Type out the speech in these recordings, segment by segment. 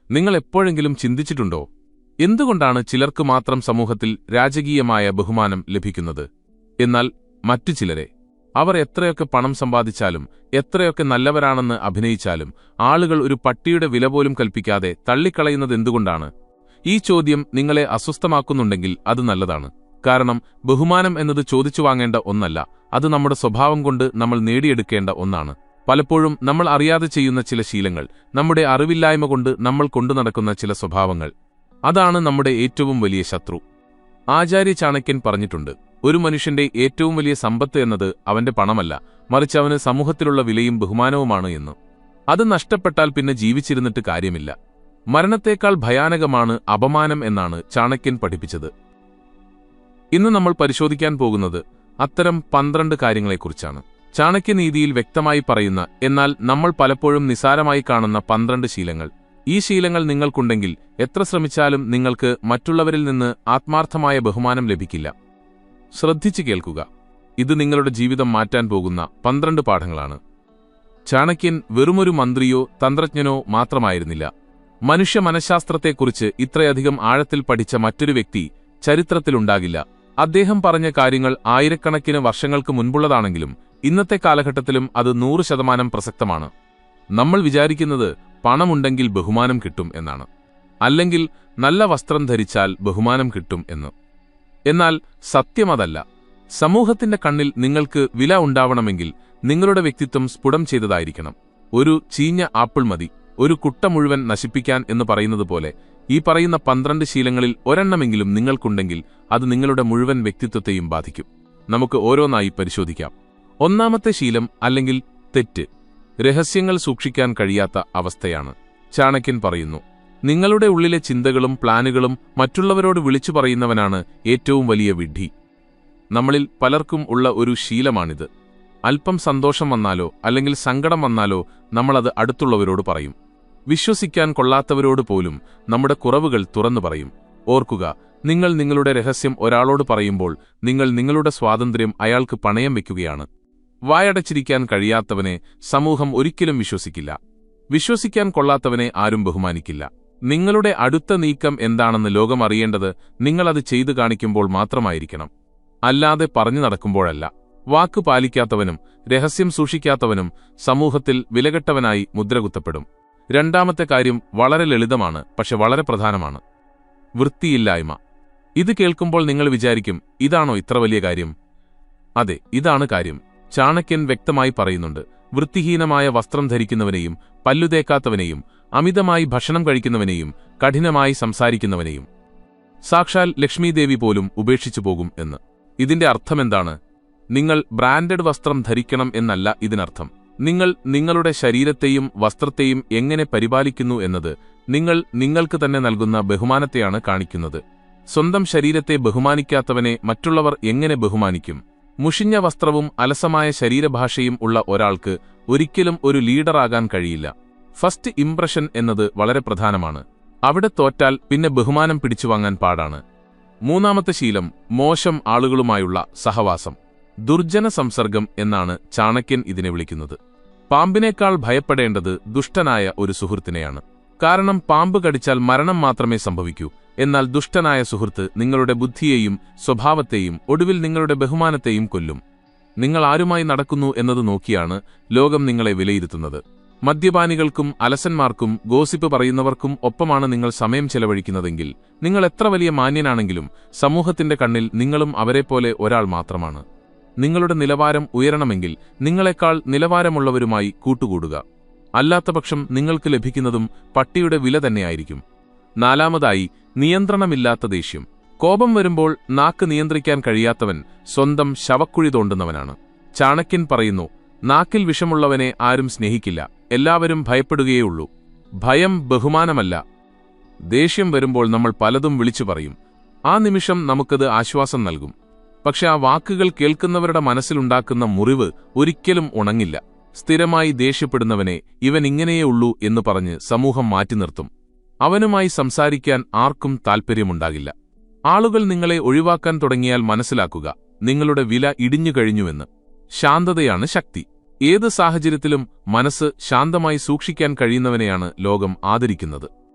നിങ്ങൾ എപ്പോഴെങ്കിലും ചിന്തിച്ചിട്ടുണ്ടോ, എന്തുകൊണ്ടാണ് ചിലർക്ക് മാത്രം സമൂഹത്തിൽ രാജകീയമായ ബഹുമാനം ലഭിക്കുന്നത്, എന്നാൽ മറ്റു ചിലരെ, അവർ എത്രയൊക്കെ പണം സമ്പാദിച്ചാലും എത്രയൊക്കെ നല്ലവരാണെന്ന് അഭിനയിച്ചാലും ആളുകൾ ഒരു പട്ടിയുടെ വില പോലും കൽപ്പിക്കാതെ തള്ളിക്കളയുന്നതെന്തുകൊണ്ടാണ്? ഈ ചോദ്യം നിങ്ങളെ അസ്വസ്ഥമാക്കുന്നുണ്ടെങ്കിൽ അത് നല്ലതാണ്. കാരണം ബഹുമാനം എന്നത് ചോദിച്ചു വാങ്ങേണ്ട ഒന്നല്ല, അത് നമ്മുടെ സ്വഭാവം കൊണ്ട് നമ്മൾ നേടിയെടുക്കേണ്ട ഒന്നാണ്. പലപ്പോഴും നമ്മൾ അറിയാതെ ചെയ്യുന്ന ചില ശീലങ്ങൾ, നമ്മുടെ അറിവില്ലായ്മ കൊണ്ട് നമ്മൾ കൊണ്ടുനടക്കുന്ന ചില സ്വഭാവങ്ങൾ, അതാണ് നമ്മുടെ ഏറ്റവും വലിയ ശത്രു. ആചാര്യ ചാണക്യൻ പറഞ്ഞിട്ടുണ്ട്, ഒരു മനുഷ്യന്റെ ഏറ്റവും വലിയ സമ്പത്ത് എന്നത് അവന്റെ പണമല്ല, മറിച്ച് അവന് സമൂഹത്തിലുള്ള വിലയും ബഹുമാനവുമാണ് എന്ന്. അത് നഷ്ടപ്പെട്ടാൽ പിന്നെ ജീവിച്ചിരുന്നിട്ട് കാര്യമില്ല. മരണത്തേക്കാൾ ഭയാനകമാണ് അപമാനം എന്നാണ് ചാണക്യൻ പഠിപ്പിച്ചത്. ഇന്ന് നമ്മൾ പരിശോധിക്കാൻ പോകുന്നത് അത്തരം 12 കാര്യങ്ങളെക്കുറിച്ചാണ്. ചാണക്യനീതിയിൽ വ്യക്തമായി പറയുന്ന, എന്നാൽ നമ്മൾ പലപ്പോഴും നിസാരമായി കാണുന്ന 12 ശീലങ്ങൾ. ഈ ശീലങ്ങൾ നിങ്ങൾക്കുണ്ടെങ്കിൽ എത്ര ശ്രമിച്ചാലും നിങ്ങൾക്ക് മറ്റുള്ളവരിൽ നിന്ന് ആത്മാർത്ഥമായ ബഹുമാനം ലഭിക്കില്ല. ശ്രദ്ധിച്ചു കേൾക്കുക. ഇത് നിങ്ങളുടെ ജീവിതം മാറ്റാൻ പോകുന്ന 12 പാഠങ്ങളാണ്. ചാണക്യൻ വെറുമൊരു മന്ത്രിയോ തന്ത്രജ്ഞനോ മാത്രമായിരുന്നില്ല. മനുഷ്യ മനഃശാസ്ത്രത്തെക്കുറിച്ച് ഇത്രയധികം ആഴത്തിൽ പഠിച്ച മറ്റൊരു വ്യക്തി ചരിത്രത്തിലുണ്ടാകില്ല. അദ്ദേഹം പറഞ്ഞ കാര്യങ്ങൾ ആയിരക്കണക്കിന് വർഷങ്ങൾക്ക് മുൻപുള്ളതാണെങ്കിലും ഇന്നത്തെ കാലഘട്ടത്തിലും അത് 100% പ്രസക്തമാണ്. നമ്മൾ വിചാരിക്കുന്നത് പണമുണ്ടെങ്കിൽ ബഹുമാനം കിട്ടും എന്നാണ്, അല്ലെങ്കിൽ നല്ല വസ്ത്രം ധരിച്ചാൽ ബഹുമാനം കിട്ടും എന്ന്. എന്നാൽ സത്യമതല്ല. സമൂഹത്തിന്റെ കണ്ണിൽ നിങ്ങൾക്ക് വില ഉണ്ടാവണമെങ്കിൽ നിങ്ങളുടെ വ്യക്തിത്വം സ്ഫുടം ചെയ്തതായിരിക്കണം. ഒരു ചീഞ്ഞ ആപ്പിൾ മതി ഒരു കുട്ട മുഴുവൻ നശിപ്പിക്കാൻ എന്ന് പറയുന്നത് പോലെ, ഈ പറയുന്ന 12 ശീലങ്ങളിൽ ഒരെണ്ണമെങ്കിലും നിങ്ങൾക്കുണ്ടെങ്കിൽ അത് നിങ്ങളുടെ മുഴുവൻ വ്യക്തിത്വത്തെയും ബാധിക്കും. നമുക്ക് ഓരോന്നായി പരിശോധിക്കാം. ഒന്നാമത്തെ ശീലം അല്ലെങ്കിൽ തെറ്റ്, രഹസ്യങ്ങൾ സൂക്ഷിക്കാൻ കഴിയാത്ത അവസ്ഥയാണ്. ചാണക്യൻ പറയുന്നു, നിങ്ങളുടെ ഉള്ളിലെ ചിന്തകളും പ്ലാനുകളും മറ്റുള്ളവരോട് വിളിച്ചു പറയുന്നവനാണ് ഏറ്റവും വലിയ വിഡ്ഢി. നമ്മളിൽ പലർക്കും ഉള്ള ഒരു ശീലമാണിത്. അല്പം സന്തോഷം വന്നാലോ അല്ലെങ്കിൽ സങ്കടം വന്നാലോ നമ്മളത് അടുത്തുള്ളവരോട് പറയും. വിശ്വസിക്കാൻ കൊള്ളാത്തവരോട് പോലും നമ്മുടെ കുറവുകൾ തുറന്നു പറയും. ഓർക്കുക, നിങ്ങൾ നിങ്ങളുടെ രഹസ്യം ഒരാളോട് പറയുമ്പോൾ നിങ്ങൾ നിങ്ങളുടെ സ്വാതന്ത്ര്യം അയാൾക്ക് പണയം വയ്ക്കുകയാണ്. വായടച്ചിരിക്കാൻ കഴിയാത്തവനെ സമൂഹം ഒരിക്കലും വിശ്വസിക്കില്ല. വിശ്വസിക്കാൻ കൊള്ളാത്തവനെ ആരും ബഹുമാനിക്കില്ല. നിങ്ങളുടെ അടുത്ത നീക്കം എന്താണെന്ന് ലോകം അറിയേണ്ടത് നിങ്ങളത് ചെയ്തു കാണിക്കുമ്പോൾ മാത്രമായിരിക്കണം, അല്ലാതെ പറഞ്ഞു നടക്കുമ്പോഴല്ല. വാക്കു പാലിക്കാത്തവനും രഹസ്യം സൂക്ഷിക്കാത്തവനും സമൂഹത്തിൽ വിലകെട്ടവനായി മുദ്രകുത്തപ്പെടും. രണ്ടാമത്തെ കാര്യം വളരെ ലളിതമാണ്, പക്ഷെ വളരെ പ്രധാനമാണ്. വൃത്തിയില്ലായ്മ. ഇത് കേൾക്കുമ്പോൾ നിങ്ങൾ വിചാരിക്കും, ഇതാണോ ഇത്ര വലിയ കാര്യം? അതെ, ഇതാണ് കാര്യം. ചാണക്യൻ വ്യക്തമായി പറയുന്നുണ്ട്, വൃത്തിഹീനമായ വസ്ത്രം ധരിക്കുന്നവനെയും പല്ലുതേക്കാത്തവനെയും അമിതമായി ഭക്ഷണം കഴിക്കുന്നവനെയും കഠിനമായി സംസാരിക്കുന്നവനെയും സാക്ഷാൽ ലക്ഷ്മീദേവി പോലും ഉപേക്ഷിച്ചു പോകും എന്ന്. ഇതിന്റെ അർത്ഥമെന്താണ്? നിങ്ങൾ ബ്രാൻഡഡ് വസ്ത്രം ധരിക്കണം എന്നല്ല ഇതിനർത്ഥം. നിങ്ങൾ നിങ്ങളുടെ ശരീരത്തെയും വസ്ത്രത്തെയും എങ്ങനെ പരിപാലിക്കുന്നു എന്നത് നിങ്ങൾക്ക് തന്നെ നൽകുന്ന ബഹുമാനത്തെയാണ് കാണിക്കുന്നത്. സ്വന്തം ശരീരത്തെ ബഹുമാനിക്കാത്തവനെ മറ്റുള്ളവർ എങ്ങനെ ബഹുമാനിക്കും? മുഷിഞ്ഞ വസ്ത്രവും അലസമായ ശരീരഭാഷയും ഉള്ള ഒരാൾക്ക് ഒരിക്കലും ഒരു ലീഡറാകാൻ കഴിയില്ല. ഫസ്റ്റ് ഇംപ്രഷൻ എന്നത് വളരെ പ്രധാനമാണ്. അവിടെ തോറ്റാൽ പിന്നെ ബഹുമാനം പിടിച്ചുവാങ്ങാൻ പാടാണ്. മൂന്നാമത്തെ ശീലം, മോശം ആളുകളുമായുള്ള സഹവാസം. ദുർജന സംസർഗം എന്നാണ് ചാണക്യൻ ഇതിനെ വിളിക്കുന്നത്. പാമ്പിനേക്കാൾ ഭയപ്പെടേണ്ടത് ദുഷ്ടനായ ഒരു സുഹൃത്തിനെയാണ്. കാരണം പാമ്പ് കടിച്ചാൽ മരണം മാത്രമേ സംഭവിക്കൂ. എന്നാൽ ദുഷ്ടനായ സുഹൃത്ത് നിങ്ങളുടെ ബുദ്ധിയെയും സ്വഭാവത്തെയും ഒടുവിൽ നിങ്ങളുടെ ബഹുമാനത്തെയും കൊല്ലും. നിങ്ങൾ ആരുമായി നടക്കുന്നു എന്നത് നോക്കിയാണ് ലോകം നിങ്ങളെ വിലയിരുത്തുന്നത്. മദ്യപാനികൾക്കും അലസന്മാർക്കും ഗോസിപ്പ് പറയുന്നവർക്കും ഒപ്പമാണ് നിങ്ങൾ സമയം ചെലവഴിക്കുന്നതെങ്കിൽ നിങ്ങൾ എത്ര വലിയ മാന്യനാണെങ്കിലും സമൂഹത്തിന്റെ കണ്ണിൽ നിങ്ങളും അവരെപ്പോലെ ഒരാൾ മാത്രമാണ്. നിങ്ങളുടെ നിലവാരം ഉയരണമെങ്കിൽ നിങ്ങളെക്കാൾ നിലവാരമുള്ളവരുമായി കൂട്ടുകൂടുക. അല്ലാത്തപക്ഷം നിങ്ങൾക്ക് ലഭിക്കുന്നതും പട്ടിയുടെ വില തന്നെയായിരിക്കും. നാലാമതായി, നിയന്ത്രണമില്ലാത്ത ദേഷ്യം. കോപം വരുമ്പോൾ നാക്ക് നിയന്ത്രിക്കാൻ കഴിയാത്തവൻ സ്വന്തം ശവക്കുഴി തോണ്ടുന്നവനാണ്. ചാണക്യൻ പറയുന്നു, നാക്കിൽ വിഷമുള്ളവനെ ആരും സ്നേഹിക്കില്ല, എല്ലാവരും ഭയപ്പെടുകയേയുള്ളൂ. ഭയം ബഹുമാനമല്ല. ദേഷ്യം വരുമ്പോൾ നമ്മൾ പലതും വിളിച്ചു പറയും. ആ നിമിഷം നമുക്കത് ആശ്വാസം നൽകും. പക്ഷെ ആ വാക്കുകൾ കേൾക്കുന്നവരുടെ മനസ്സിലുണ്ടാക്കുന്ന മുറിവ് ഒരിക്കലും ഉണങ്ങില്ല. സ്ഥിരമായി ദേഷ്യപ്പെടുന്നവനെ ഇവൻ ഇങ്ങനെയേ ഉള്ളൂ എന്ന് പറഞ്ഞ് സമൂഹം മാറ്റി നിർത്തും. അവനുമായി സംസാരിക്കാൻ ആർക്കും താൽപ്പര്യമുണ്ടാകില്ല. ആളുകൾ നിങ്ങളെ ഒഴിവാക്കാൻ തുടങ്ങിയാൽ മനസ്സിലാക്കുക, നിങ്ങളുടെ വില ഇടിഞ്ഞുകഴിഞ്ഞുവെന്ന്. ശാന്തതയാണ് ശക്തി. ഏത് സാഹചര്യത്തിലും മനസ്സ് ശാന്തമായി സൂക്ഷിക്കാൻ കഴിയുന്നവനെയാണ് ലോകം ആദരിക്കുന്നത്.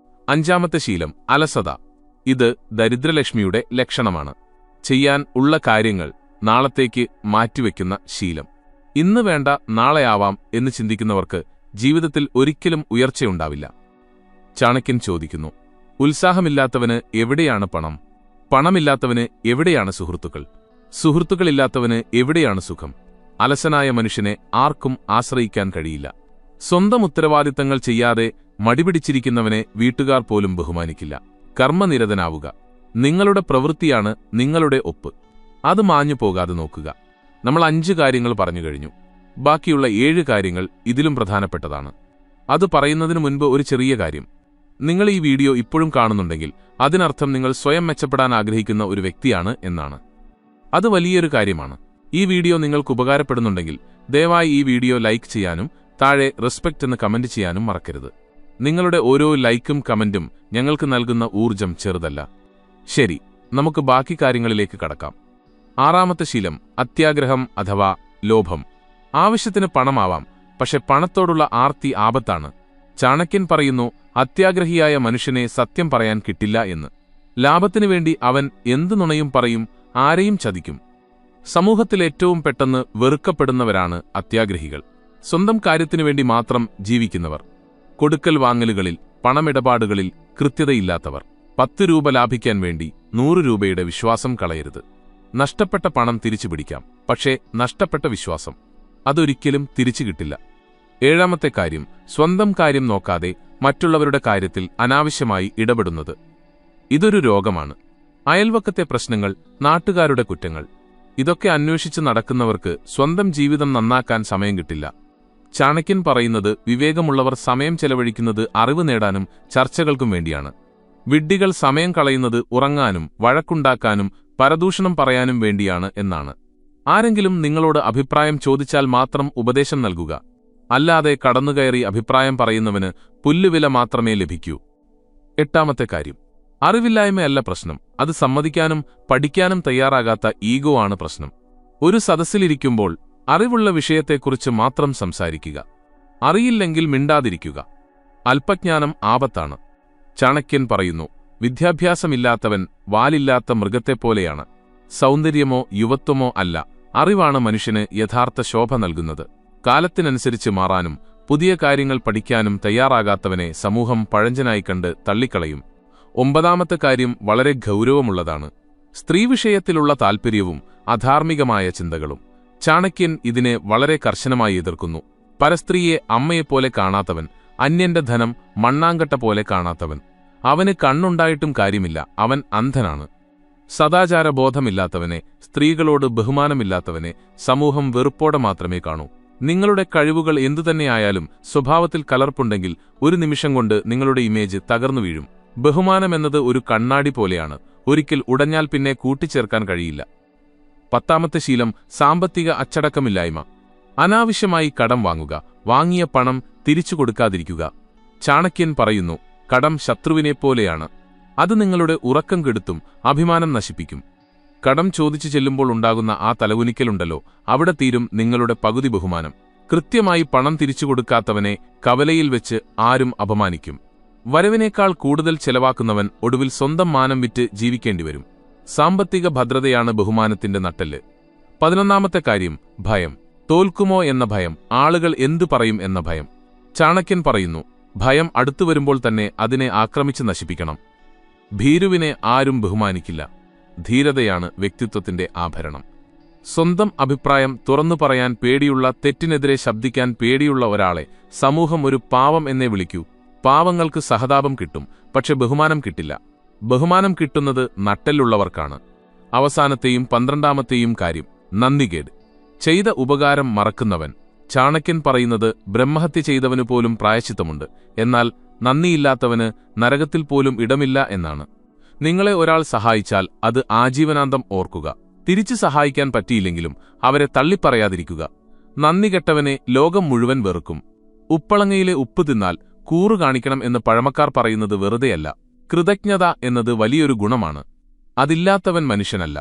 അഞ്ചാമത്തെ ശീലം അലസത. ഇത് ദരിദ്രലക്ഷ്മിയുടെ ലക്ഷണമാണ്. ചെയ്യാൻ ഉള്ള കാര്യങ്ങൾ നാളത്തേക്ക് മാറ്റിവെക്കുന്ന ശീലം. ഇന്ന് വേണ്ട നാളെയാവാം എന്ന് ചിന്തിക്കുന്നവർക്ക് ജീവിതത്തിൽ ഒരിക്കലും ഉയർച്ചയുണ്ടാവില്ല. ചാണക്യൻ ചോദിക്കുന്നു, ഉത്സാഹമില്ലാത്തവന് എവിടെയാണ് പണം? പണമില്ലാത്തവന് എവിടെയാണ് സുഹൃത്തുക്കൾ? സുഹൃത്തുക്കളില്ലാത്തവന് എവിടെയാണ് സുഖം? അലസനായ മനുഷ്യനെ ആർക്കും ആശ്രയിക്കാൻ കഴിയില്ല. സ്വന്തം ഉത്തരവാദിത്തങ്ങൾ ചെയ്യാതെ മടിപിടിച്ചിരിക്കുന്നവനെ വീട്ടുകാർ പോലും ബഹുമാനിക്കില്ല. കർമ്മനിരതനാവുക. നിങ്ങളുടെ പ്രവൃത്തിയാണ് നിങ്ങളുടെ ഒപ്പ്. അത് മാഞ്ഞു പോകാതെ നോക്കുക. നമ്മൾ 5 കാര്യങ്ങൾ പറഞ്ഞു കഴിഞ്ഞു. ബാക്കിയുള്ള 7 കാര്യങ്ങൾ ഇതിലും പ്രധാനപ്പെട്ടതാണ്. അത് പറയുന്നതിനു മുൻപ് ഒരു ചെറിയ കാര്യം. നിങ്ങൾ ഈ വീഡിയോ ഇപ്പോഴും കാണുന്നുണ്ടെങ്കിൽ അതിനർത്ഥം നിങ്ങൾ സ്വയം മെച്ചപ്പെടാൻ ആഗ്രഹിക്കുന്ന ഒരു വ്യക്തിയാണ് എന്നാണ്. അത് വലിയൊരു കാര്യമാണ്. ഈ വീഡിയോ നിങ്ങൾക്ക് ഉപകാരപ്പെടുന്നുണ്ടെങ്കിൽ ദയവായി ഈ വീഡിയോ ലൈക്ക് ചെയ്യാനും താഴെ റെസ്പെക്റ്റ് എന്ന് കമന്റ് ചെയ്യാനും മറക്കരുത്. നിങ്ങളുടെ ഓരോ ലൈക്കും കമന്റും ഞങ്ങൾക്ക് നൽകുന്ന ഊർജം ചെറുതല്ല. ശരി, നമുക്ക് ബാക്കി കാര്യങ്ങളിലേക്ക് കടക്കാം. 6ാമത്തെ ശീലം അത്യാഗ്രഹം അഥവാ ലോഭം. ആവശ്യത്തിന് പണമാവാം, പക്ഷെ പണത്തോടുള്ള ആർത്തി ആപത്താണ്. ചാണക്യൻ പറയുന്നു, അത്യാഗ്രഹിയായ മനുഷ്യനെ സത്യം പറയാൻ കിട്ടില്ല എന്ന്. ലാഭത്തിനു വേണ്ടി അവൻ എന്തു നുണയും പറയും, ആരെയും ചതിക്കും. സമൂഹത്തിൽ ഏറ്റവും പെട്ടെന്ന് വെറുക്കപ്പെടുന്നവരാണ് അത്യാഗ്രഹികൾ. സ്വന്തം കാര്യത്തിനു വേണ്ടി മാത്രം ജീവിക്കുന്നവർ. കൊടുക്കൽ വാങ്ങലുകളിൽ, പണമിടപാടുകളിൽ കൃത്യതയില്ലാത്തവർ. 10 രൂപ ലാഭിക്കാൻ വേണ്ടി 100 രൂപയുടെ വിശ്വാസം കളയരുത്. നഷ്ടപ്പെട്ട പണം തിരിച്ചുപിടിക്കാം, പക്ഷേ നഷ്ടപ്പെട്ട വിശ്വാസം അതൊരിക്കലും തിരിച്ചു കിട്ടില്ല. 7ാമത്തെ കാര്യം സ്വന്തം കാര്യം നോക്കാതെ മറ്റുള്ളവരുടെ കാര്യത്തിൽ അനാവശ്യമായി ഇടപെടുന്നത്. ഇതൊരു രോഗമാണ്. അയൽവക്കത്തെ പ്രശ്നങ്ങൾ, നാട്ടുകാരുടെ കുറ്റങ്ങൾ, ഇതൊക്കെ അന്വേഷിച്ച് നടക്കുന്നവർക്ക് സ്വന്തം ജീവിതം നന്നാക്കാൻ സമയം കിട്ടില്ല. ചാണക്യൻ പറയുന്നത്, വിവേകമുള്ളവർ സമയം ചെലവഴിക്കുന്നത് അറിവ് നേടാനും ചർച്ചകൾക്കും വേണ്ടിയാണ്. വിഡ്ഢികൾ സമയം കളയുന്നത് ഉറങ്ങാനും വഴക്കുണ്ടാക്കാനും പരദൂഷണം പറയാനും വേണ്ടിയാണ് എന്നാണ്. ആരെങ്കിലും നിങ്ങളോട് അഭിപ്രായം ചോദിച്ചാൽ മാത്രം ഉപദേശം നൽകുക. അല്ലാതെ കടന്നുകയറി അഭിപ്രായം പറയുന്നവന് പുല്ലുവില മാത്രമേ ലഭിക്കൂ. 8ാമത്തെ കാര്യം അറിവില്ലായ്മയല്ല പ്രശ്നം, അത് സമ്മതിക്കാനും പഠിക്കാനും തയ്യാറാകാത്ത ഈഗോ ആണ് പ്രശ്നം. ഒരു സദസ്സിലിരിക്കുമ്പോൾ അറിവുള്ള വിഷയത്തെക്കുറിച്ച് മാത്രം സംസാരിക്കുക. അറിയില്ലെങ്കിൽ മിണ്ടാതിരിക്കുക. അല്പജ്ഞാനം ആപത്താണ്. ചാണക്യൻ പറയുന്നു, വിദ്യാഭ്യാസമില്ലാത്തവൻ വാലില്ലാത്ത മൃഗത്തെപ്പോലെയാണ്. സൗന്ദര്യമോ യുവത്വമോ അല്ല, അറിവാണ് മനുഷ്യന് യഥാർത്ഥ ശോഭ നൽകുന്നത്. കാലത്തിനനുസരിച്ച് മാറാനും പുതിയ കാര്യങ്ങൾ പഠിക്കാനും തയ്യാറാകാത്തവനെ സമൂഹം പഴഞ്ചനായി കണ്ട് തള്ളിക്കളയും. 9ാമത്തെ കാര്യം വളരെ ഗൗരവമുള്ളതാണ്. സ്ത്രീവിഷയത്തിലുള്ള താൽപ്പര്യവും അധാർമികമായ ചിന്തകളും. ചാണക്യൻ ഇതിനെ വളരെ കർശനമായി എതിർക്കുന്നു. പരസ്ത്രീയെ അമ്മയെപ്പോലെ കാണാത്തവൻ, അന്യന്റെ ധനം മണ്ണാങ്കട്ട പോലെ കാണാത്തവൻ, അവന് കണ്ണുണ്ടായിട്ടും കാര്യമില്ല, അവൻ അന്ധനാണ്. സദാചാരബോധമില്ലാത്തവനെ, സ്ത്രീകളോട് ബഹുമാനമില്ലാത്തവനെ സമൂഹം വെറുപ്പോടെ മാത്രമേ കാണൂ. നിങ്ങളുടെ കഴിവുകൾ എന്തുതന്നെയായാലും സ്വഭാവത്തിൽ കലർപ്പുണ്ടെങ്കിൽ ഒരു നിമിഷം കൊണ്ട് നിങ്ങളുടെ ഇമേജ് തകർന്നു വീഴും. ബഹുമാനമെന്നത് ഒരു കണ്ണാടി പോലെയാണ്, ഒരിക്കൽ ഉടഞ്ഞാൽ പിന്നെ കൂട്ടിച്ചേർക്കാൻ കഴിയില്ല. 10ാമത്തെ ശീലം സാമ്പത്തിക അച്ചടക്കമില്ലായ്മ. അനാവശ്യമായി കടം വാങ്ങുക, വാങ്ങിയ പണം തിരിച്ചു കൊടുക്കാതിരിക്കുക. ചാണക്യൻ പറയുന്നു, കടം ശത്രുവിനെപ്പോലെയാണ്. അത് നിങ്ങളുടെ ഉറക്കം കെടുത്തും അഭിമാനം നശിപ്പിക്കും. കടം ചോദിച്ചു ചെല്ലുമ്പോൾ ഉണ്ടാകുന്ന ആ തലകുനിക്കലുണ്ടല്ലോ, അവിടെ തീരും നിങ്ങളുടെ പകുതി ബഹുമാനം. കൃത്യമായി പണം തിരിച്ചു കൊടുക്കാത്തവനെ കവലയിൽ വെച്ച് ആരും അപമാനിക്കും. വരവിനേക്കാൾ കൂടുതൽ ചെലവാക്കുന്നവൻ ഒടുവിൽ സ്വന്തം മാനം വിറ്റ് ജീവിക്കേണ്ടിവരും. സാമ്പത്തിക ഭദ്രതയാണ് ബഹുമാനത്തിന്റെ നട്ടെല്ല്. 11ാമത്തെ കാര്യം ഭയം. തോൽക്കുമോ എന്ന ഭയം, ആളുകൾ എന്തു പറയും എന്ന ഭയം. ചാണക്യൻ പറയുന്നു, ഭയം അടുത്തുവരുമ്പോൾ തന്നെ അതിനെ ആക്രമിച്ച് നശിപ്പിക്കണം. ഭീരുവിനെ ആരും ബഹുമാനിക്കില്ല. ധീരതയാണ് വ്യക്തിത്വത്തിന്റെ ആഭരണം. സ്വന്തം അഭിപ്രായം തുറന്നു പറയാൻ പേടിയുള്ള, തെറ്റിനെതിരെ ശബ്ദിക്കാൻ പേടിയുള്ള ഒരാളെ സമൂഹം ഒരു പാവം എന്നേ വിളിക്കൂ. പാവങ്ങൾക്ക് സഹതാപം കിട്ടും, പക്ഷെ ബഹുമാനം കിട്ടില്ല. ബഹുമാനം കിട്ടുന്നത് നട്ടെല്ലുള്ളവർക്കാണ്. അവസാനത്തെയും 12ാമത്തെയും കാര്യം നന്ദികേട്. ചെയ്ത ഉപകാരം മറക്കുന്നവൻ. ചാണക്യൻ പറയുന്നത്, ബ്രഹ്മഹത്യ ചെയ്തവനു പോലും പ്രായശ്ചിത്തമുണ്ട്, എന്നാൽ നന്ദിയില്ലാത്തവന് നരകത്തിൽ പോലും ഇടമില്ല എന്നാണ്. നിങ്ങളെ ഒരാൾ സഹായിച്ചാൽ അത് ആജീവനാന്തം ഓർക്കുക. തിരിച്ചു സഹായിക്കാൻ പറ്റിയില്ലെങ്കിലും അവരെ തള്ളിപ്പറയാതിരിക്കുക. നന്ദി കെട്ടവനെ ലോകം മുഴുവൻ വെറുക്കും. ഉപ്പളങ്ങയിലെ ഉപ്പ് തിന്നാൽ കൂറു കാണിക്കണം എന്ന് പഴമക്കാർ പറയുന്നത് വെറുതെയല്ല. കൃതജ്ഞത എന്നത് വലിയൊരു ഗുണമാണ്. അതില്ലാത്തവൻ മനുഷ്യനല്ല.